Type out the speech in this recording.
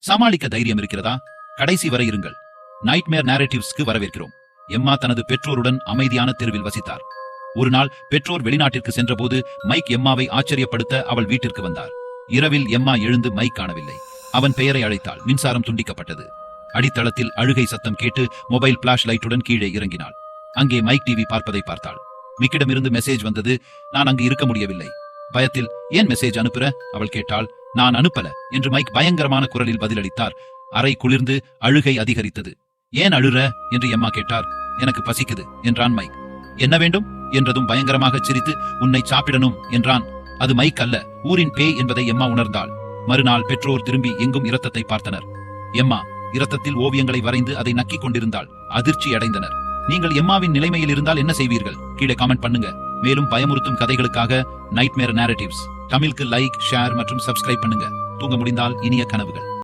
சமாளிக்க தைரியம் இருக்கிறதா? கடைசி வரை இருங்கள். நைட்மேர் நேரேட்டிவ்ஸ்க்கு வரவேற்கிறோம். எம்மா தனது பெற்றோருடன் அமைதியான தெருவில் வசித்தார். ஒரு நாள் பெற்றோர் வெளிநாட்டிற்கு சென்றபோது மைக் எம்மாவை ஆச்சரியப்படுத்த அவள் வீட்டிற்கு வந்தார். இரவில் எம்மா எழுந்து மைக் காணவில்லை. அவன் பெயரை அழைத்தாள். மின்சாரம் துண்டிக்கப்பட்டது. அடித்தளத்தில் அழுகை சத்தம் கேட்டு மொபைல் பிளாஷ் லைட்டுடன் கீழே இறங்கினாள். அங்கே மைக் டிவி பார்ப்பதை பார்த்தாள். மிக்கிடமிருந்து மெசேஜ் வந்தது. நான் அங்கு இருக்க முடியவில்லை. பயத்தில், ஏன் மெசேஜ் அனுப்புற? அவள் கேட்டாள். நான் அனுப்பல என்று மைக் பயங்கரமான குரலில் பதிலளித்தார். அறை குளிர்ந்து அழுகை அதிகரித்தது. ஏன் அழுற என்று எம்மா கேட்டார். எனக்கு பசிக்குது என்றான் மைக். என்ன வேண்டும் என்றதும் பயங்கரமாக சிரித்து, உன்னை சாப்பிடணும் என்றான். அது மைக் அல்ல, ஊரின் பேய் என்பதை எம்மா உணர்ந்தாள். மறுநாள் பெற்றோர் திரும்பி எங்கும் இரத்தத்தை பார்த்தனர். எம்மா இரத்தத்தில் ஓவியங்களை வரைந்து அதை நக்கிக் கொண்டிருந்தாள். அதிர்ச்சி அடைந்தனர். நீங்கள் எம்மாவின் நிலைமையில் இருந்தால் என்ன செய்வீர்கள்? கீழே காமெண்ட் பண்ணுங்க. மேலும் பயமுறுத்தும் கதைகளுக்காக நைட்மேர் நேரேட்டிவ்ஸ் தமிழுக்கு லைக், ஷேர் மற்றும் சப்ஸ்கிரைப் பண்ணுங்க. தூங்க முடிந்தால் இனிய கனவுகள்.